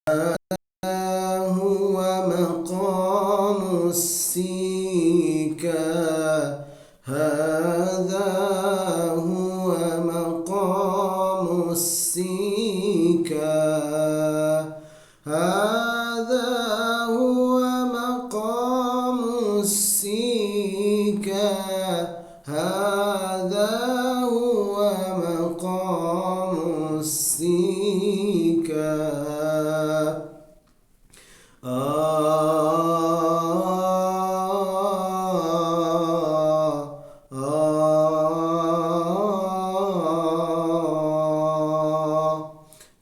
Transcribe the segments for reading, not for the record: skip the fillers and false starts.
هو مقام السيكا هذا هو مقام السيكا هذا هو مقام السيكا هذا هو مقام السيكا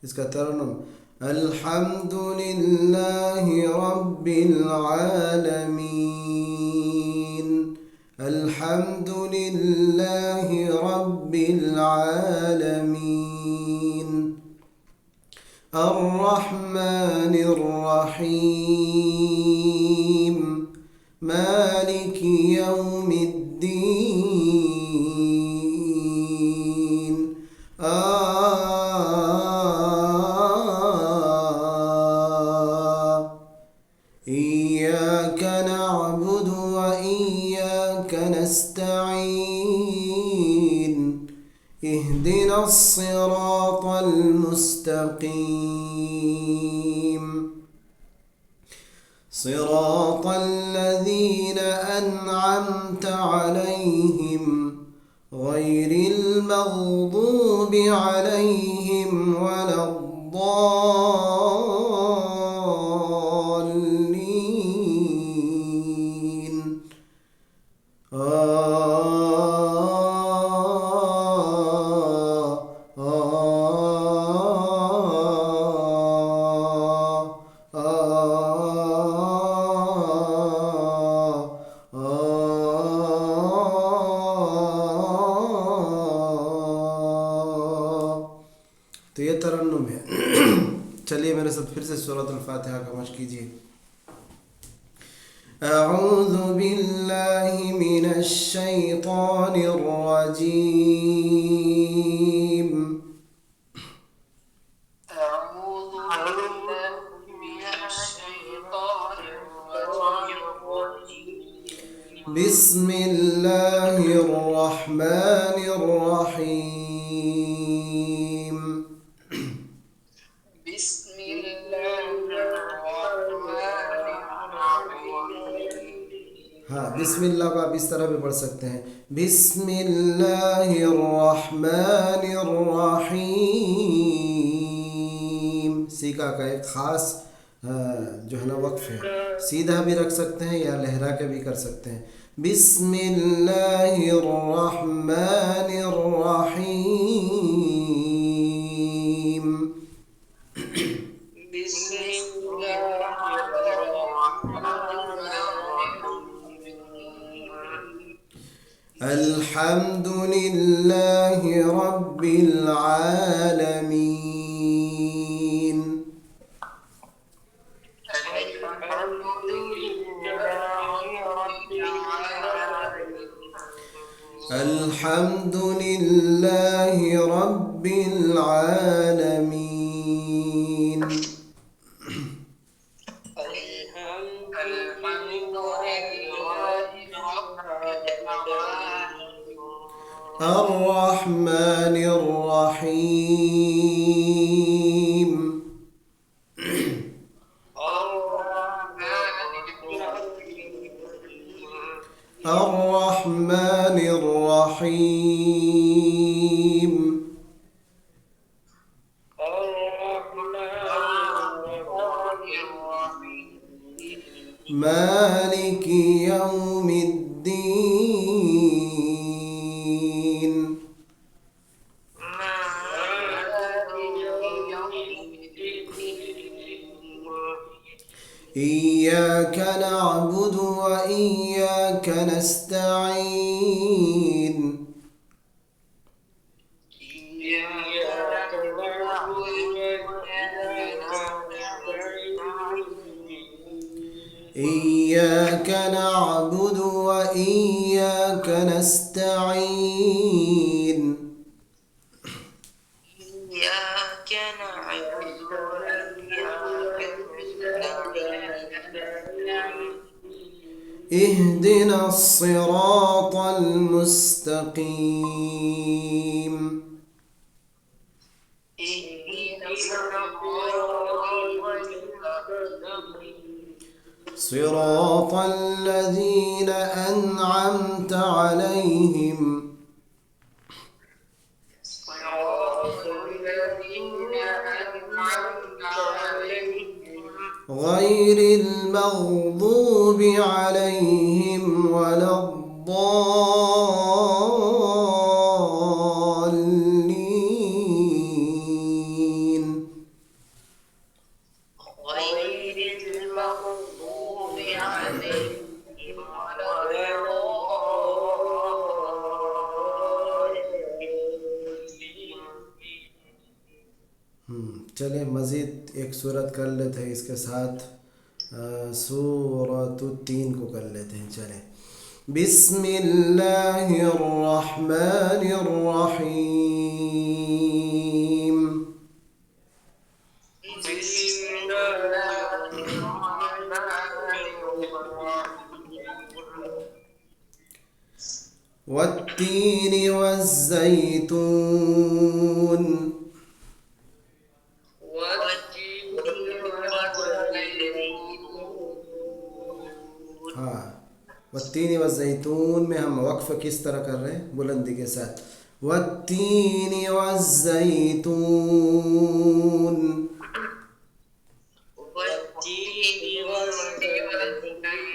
इसका तरन्नुम अल्हम्दुलिल्लाहि रब्बिल आलमीन अल्हम्दुलिल्लाहि रब्बिल आलमीन الرحمن الرحيم مالك يوم الدين إياك نعبد وإياك نستعين اهدنا الصراط المستقيم صراط الذين أنعمت عليهم غير المغضوب عليهم ولا الضالين तो ये तरन्नुम है। चलिए मेरे साथ फिर से सूरत अल-फातिहा का मश्क कीजिए। أعوذ بالله من الشيطان الرجيم أعوذ بالله من الشيطان الرجيم بسم الله الرحمن الرحيم بسم الله الرحمن الرحيم हाँ बिस्मिल्लाह को आप इस तरह भी पढ़ सकते हैं बिस्मिल्लाहिर्रहमानिर्रहीम सीका का एक ख़ास जो है ना वक्फ है सीधा भी रख सकते हैं या लहरा के भी कर सकते हैं बिस्मिल्लाहिर्रहमानिर्रहीम بسم الله الرحمن الرحيم الحمد لله رب العالمين الحمد لله رب العالمين الحمد لله رب العالمين الرحمن الرحيم الرحمن الرحيم مالك يوم الدين إياك نعبد وإياك نستعين إياك نعبد وإياك نستعين إياك نعبد وإياك اهدنا الصراط المستقيم اهدنا الصراط المستقيم صراط الذين أنعمت عليهم صراط الذين أنعمت عليهم غير المغضوب عليهم ولا الضالين غير المغضوب عليهم ولا الضالين चलिए मज़ीद एक सूरत कर लेते हैं इसके साथ सूरत 3 को कर लेते हैं। चलें बिस्मिल्लाहिर्रहमानिर्रहीम بسم الله الرحمن الرحيم والتين والزيتون والتين والزيتون हाँ वत्तीन वज़ैतून में हम वक्फ़ किस तरह कर रहे हैं बुलंदी के साथ वत्तीन वज़ैतून والتين والزيتون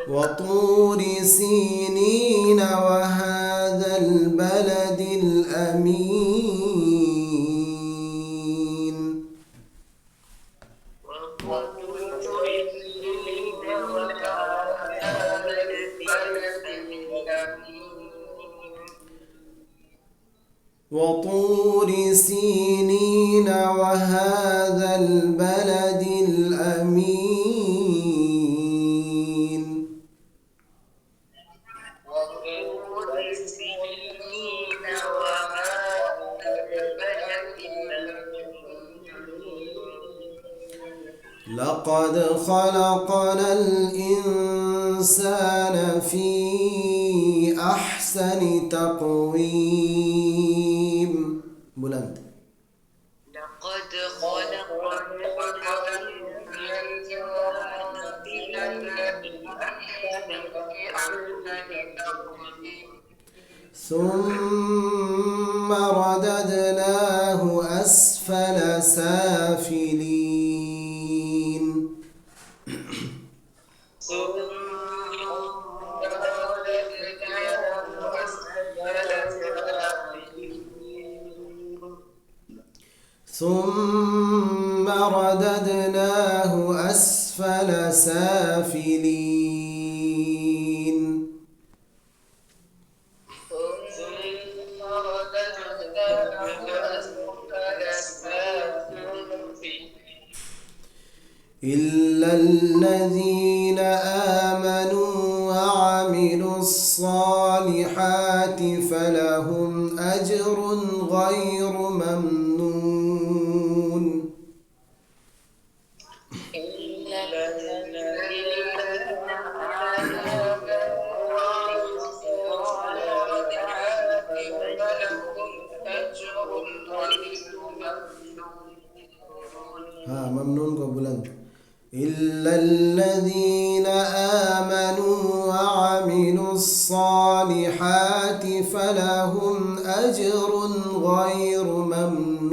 وطور سينين وهذا البلد الأمين وطور سينين وهذا البلد الأمين لقد خلقنا الإنسان في أحسن تقويم بلند لقد خلقنا الإنسان في أحسن تقويم ثم رددناه أسفل سافلين ثم رددناه أسفل سافلين إلا الذين آمنوا وعملوا الصالحات فلهم أجر غير ممنون हाँ ममनून को बुलंद إلا الذين آمنوا وعملوا الصالحات فلهم أجر غير ممنون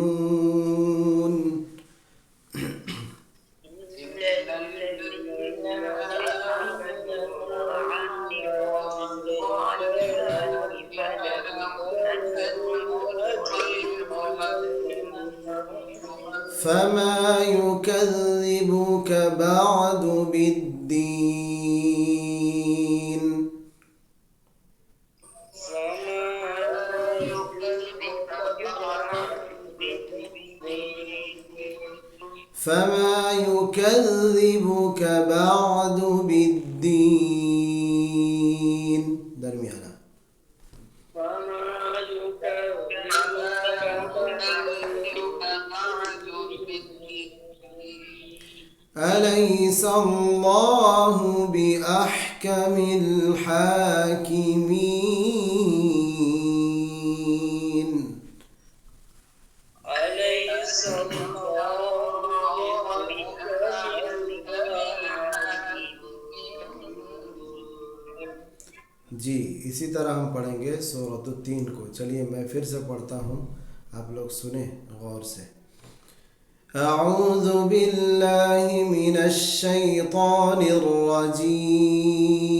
فما يكذبك بعد بالدين فما يكذبك بعد بالدين درميانا अलैस अल्लाहु बिअहकमिल हाकिमीन। أليس الله بأحكم الحاكمين। जी, इसी तरह हम पढ़ेंगे सूरत तीन को। चलिए मैं फिर से पढ़ता हूँ, आप लोग सुने गौर से। अऊज़ु बिल्लाहि मिनश शैतानिर रजीम।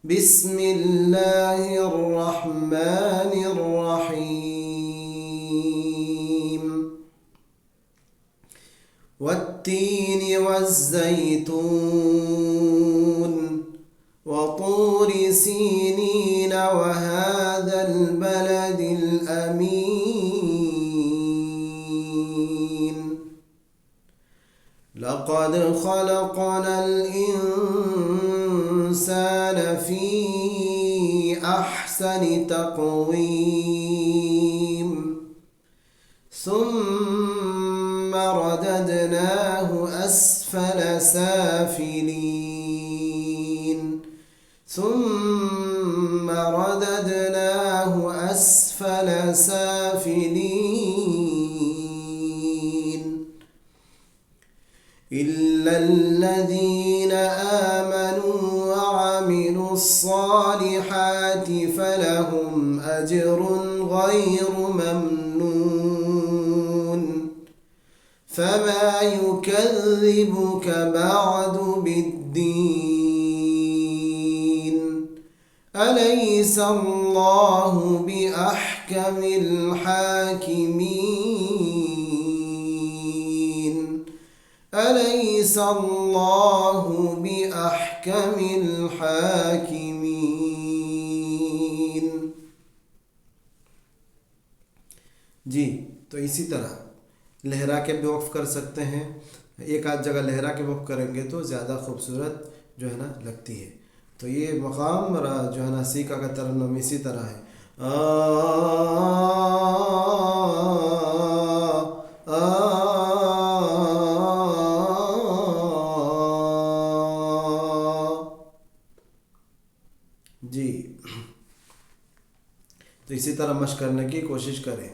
बिस्मिल्लाहिर रहमानिर रहीम। वत्तीन वज़्ज़ैतून वतूर सीनीन वहाज़ल बलदिल अमीन। लक़द ख़लक़नल इंसान फ़ी अहसनि तक़वीम। ثم رددناه أسفل سافلين ثم رددناه أسفل سافلين إلا الذين آمنوا وعملوا الصالحات فلهم أجر غير ممنون فما يكذبك بعد بالدين أليس الله بأحكم الحاكمين أليس الله بأحكم الحاكمين। जी, तो इसी तरह लहरा के भी वक्फ कर सकते हैं। एक आध जगह लहरा के वक्फ करेंगे तो ज़्यादा खूबसूरत जो है ना लगती है। तो ये मकाम जो है ना सीका का तरन्नुम इसी तरह है। आ, आ, आ, जी, तो इसी तरह मशक करने की कोशिश करें।